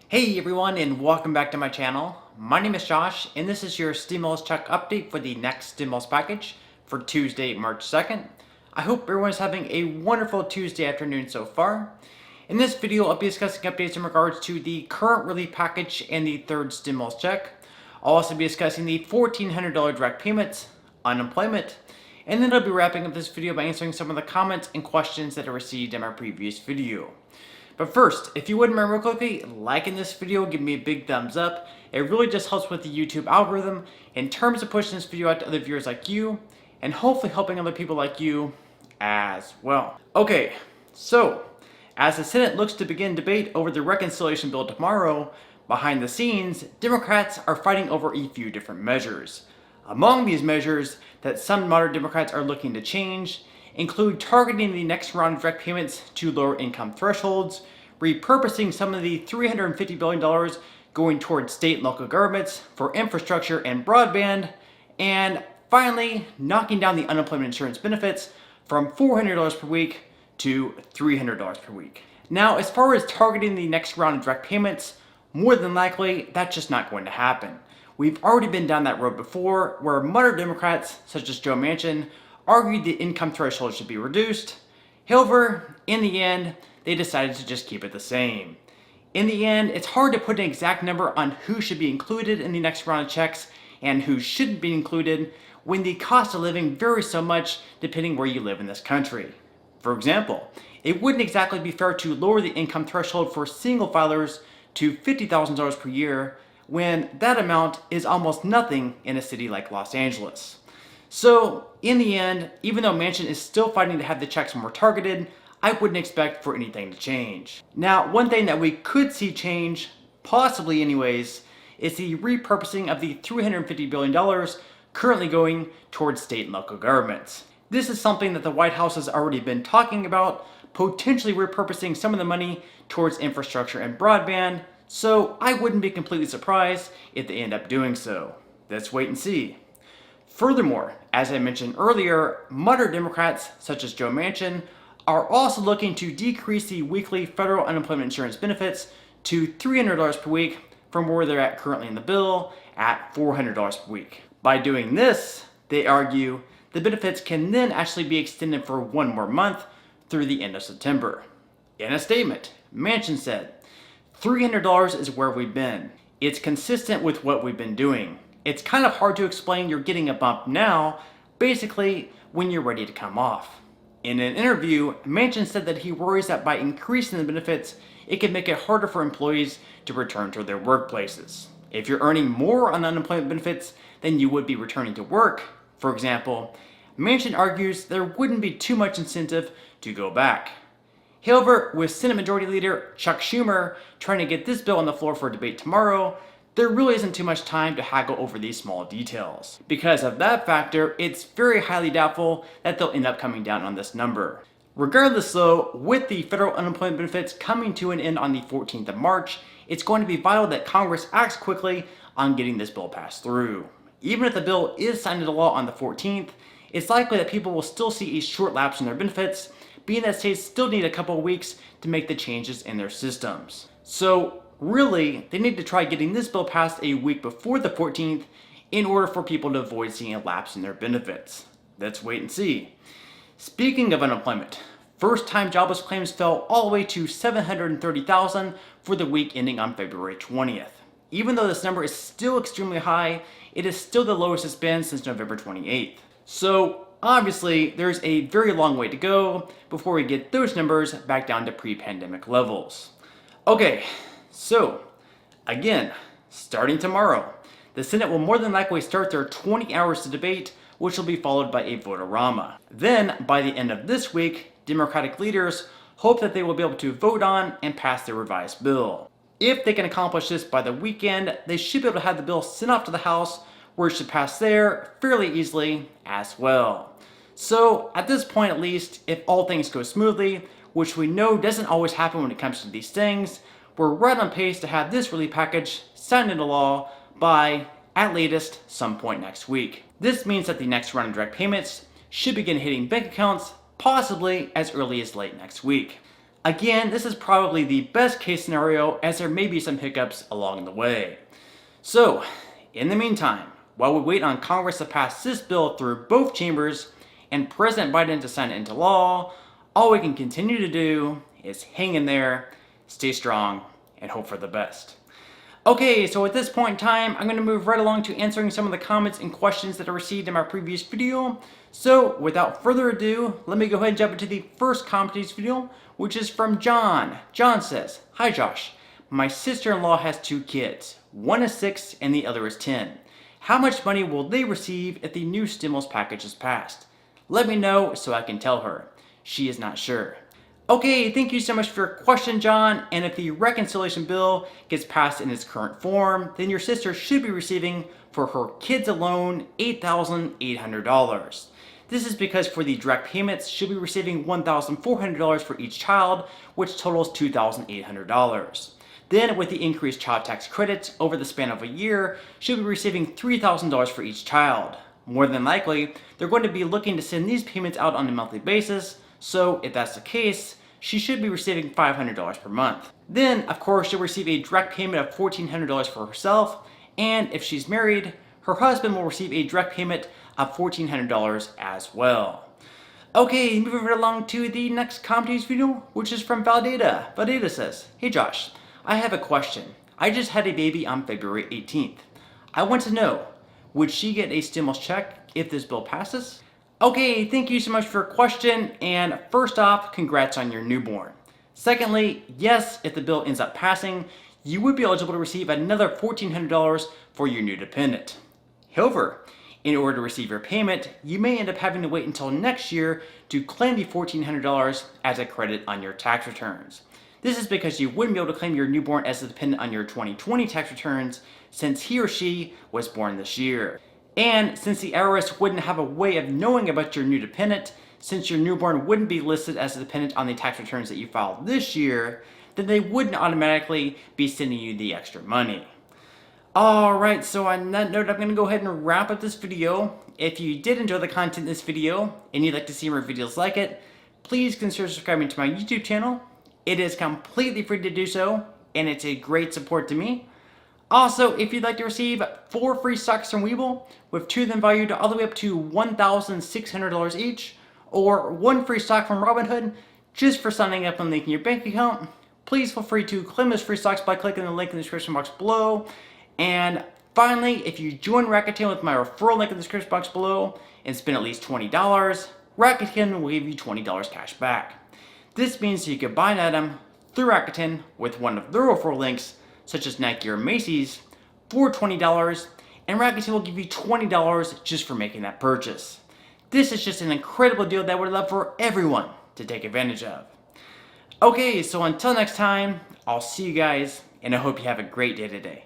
Hey everyone, and welcome back to my channel. My name is Josh, and this is your stimulus check update for the next stimulus package for Tuesday, March 2nd. I hope everyone is having a wonderful Tuesday afternoon so far. In this video, I'll be discussing updates in regards to the current relief package and the third stimulus check. I'll also be discussing the $1,400 direct payments, unemployment, and then I'll be wrapping up this video by answering some of the comments and questions that I received in my previous video. But first, if you wouldn't mind real quickly liking this video, give me a big thumbs up. It really just helps with the YouTube algorithm in terms of pushing this video out to other viewers like you, and hopefully helping other people like you as well. Okay, so as the Senate looks to begin debate over the reconciliation bill tomorrow, behind the scenes, Democrats are fighting over a few different measures. Among these measures that some moderate Democrats are looking to change include targeting the next round of direct payments to lower income thresholds, repurposing some of the $350 billion going towards state and local governments for infrastructure and broadband, and finally, knocking down the unemployment insurance benefits from $400 per week to $300 per week. Now, as far as targeting the next round of direct payments, more than likely, that's just not going to happen. We've already been down that road before, where moderate Democrats, such as Joe Manchin, argued the income threshold should be reduced. However, in the end, they decided to just keep it the same. In the end, it's hard to put an exact number on who should be included in the next round of checks and who shouldn't be included when the cost of living varies so much depending where you live in this country. For example, it wouldn't exactly be fair to lower the income threshold for single filers to $50,000 per year when that amount is almost nothing in a city like Los Angeles. So, in the end, even though Manchin is still fighting to have the checks more targeted, I wouldn't expect for anything to change. Now, one thing that we could see change, possibly anyways, is the repurposing of the $350 billion currently going towards state and local governments. This is something that the White House has already been talking about, potentially repurposing some of the money towards infrastructure and broadband, so I wouldn't be completely surprised if they end up doing so. Let's wait and see. Furthermore, as I mentioned earlier, moderate Democrats, such as Joe Manchin, are also looking to decrease the weekly federal unemployment insurance benefits to $300 per week from where they're at currently in the bill at $400 per week. By doing this, they argue, the benefits can then actually be extended for one more month through the end of September. In a statement, Manchin said, $300 is where we've been. It's consistent with what we've been doing. It's kind of hard to explain you're getting a bump now, basically when you're ready to come off. In an interview, Manchin said that he worries that by increasing the benefits, it could make it harder for employees to return to their workplaces. If you're earning more on unemployment benefits than you would be returning to work, for example, Manchin argues there wouldn't be too much incentive to go back. However, with Senate Majority Leader Chuck Schumer trying to get this bill on the floor for debate tomorrow, there really isn't too much time to haggle over these small details. Because of that factor, it's very highly doubtful that they'll end up coming down on this number. Regardless though, with the federal unemployment benefits coming to an end on the 14th of March, it's going to be vital that Congress acts quickly on getting this bill passed through. Even if the bill is signed into law on the 14th, it's likely that people will still see a short lapse in their benefits, being that states still need a couple of weeks to make the changes in their systems. So, really, they need to try getting this bill passed a week before the 14th in order for people to avoid seeing a lapse in their benefits. Let's wait and see. Speaking of unemployment, first-time jobless claims fell all the way to 730,000 for the week ending on February 20th. Even though this number is still extremely high, it is still the lowest it's been since November 28th. So, obviously, there's a very long way to go before we get those numbers back down to pre-pandemic levels. Okay. So, again, starting tomorrow, the Senate will more than likely start their 20 hours to debate, which will be followed by a vote-a-rama. Then, by the end of this week, Democratic leaders hope that they will be able to vote on and pass their revised bill. If they can accomplish this by the weekend, they should be able to have the bill sent off to the House, where it should pass there fairly easily as well. So, at this point at least, if all things go smoothly, which we know doesn't always happen when it comes to these things, we're right on pace to have this relief package signed into law by, at latest, some point next week. This means that the next round of direct payments should begin hitting bank accounts possibly as early as late next week. Again, this is probably the best case scenario as there may be some hiccups along the way. So, in the meantime, while we wait on Congress to pass this bill through both chambers and President Biden to sign it into law, all we can continue to do is hang in there, stay strong, and hope for the best. Okay, so at this point in time, I'm going to move right along to answering some of the comments and questions that I received in my previous video. So, without further ado, let me go ahead and jump into the first comment of this video, which is from John. John says, "Hi Josh, my sister-in-law has 2 kids. One is 6 and the other is 10. How much money will they receive if the new stimulus package is passed? Let me know so I can tell her. She is not sure." Okay, thank you so much for your question, John. And if the reconciliation bill gets passed in its current form, then your sister should be receiving, for her kids alone, $8,800. This is because for the direct payments, she'll be receiving $1,400 for each child, which totals $2,800. Then, with the increased child tax credits over the span of a year, she'll be receiving $3,000 for each child. More than likely, they're going to be looking to send these payments out on a monthly basis, so if that's the case, she should be receiving $500 per month. Then, of course, she'll receive a direct payment of $1,400 for herself, and if she's married, her husband will receive a direct payment of $1,400 as well. Okay, moving right along to the next comment video, which is from Valdeta. Valdeta says, "Hey Josh, I have a question. I just had a baby on February 18th. I want to know, would she get a stimulus check if this bill passes?" Okay, thank you so much for your question, and first off, congrats on your newborn. Secondly, yes, if the bill ends up passing, you would be eligible to receive another $1,400 for your new dependent. However, in order to receive your payment, you may end up having to wait until next year to claim the $1,400 as a credit on your tax returns. This is because you wouldn't be able to claim your newborn as a dependent on your 2020 tax returns since he or she was born this year. And since the IRS wouldn't have a way of knowing about your new dependent, since your newborn wouldn't be listed as a dependent on the tax returns that you filed this year, then they wouldn't automatically be sending you the extra money. Alright, so on that note, I'm going to go ahead and wrap up this video. If you did enjoy the content in this video, and you'd like to see more videos like it, please consider subscribing to my YouTube channel. It is completely free to do so, and it's a great support to me. Also, if you'd like to receive 4 free stocks from Webull, with 2 of them valued all the way up to $1,600 each, or 1 free stock from Robinhood, just for signing up and linking your bank account, please feel free to claim those free stocks by clicking the link in the description box below. And finally, if you join Rakuten with my referral link in the description box below and spend at least $20, Rakuten will give you $20 cash back. This means you can buy an item through Rakuten with one of their referral links, such as Nike or Macy's, for $20, and Rakuten will give you $20 just for making that purchase. This is just an incredible deal that I would love for everyone to take advantage of. Okay, so until next time, I'll see you guys, and I hope you have a great day today.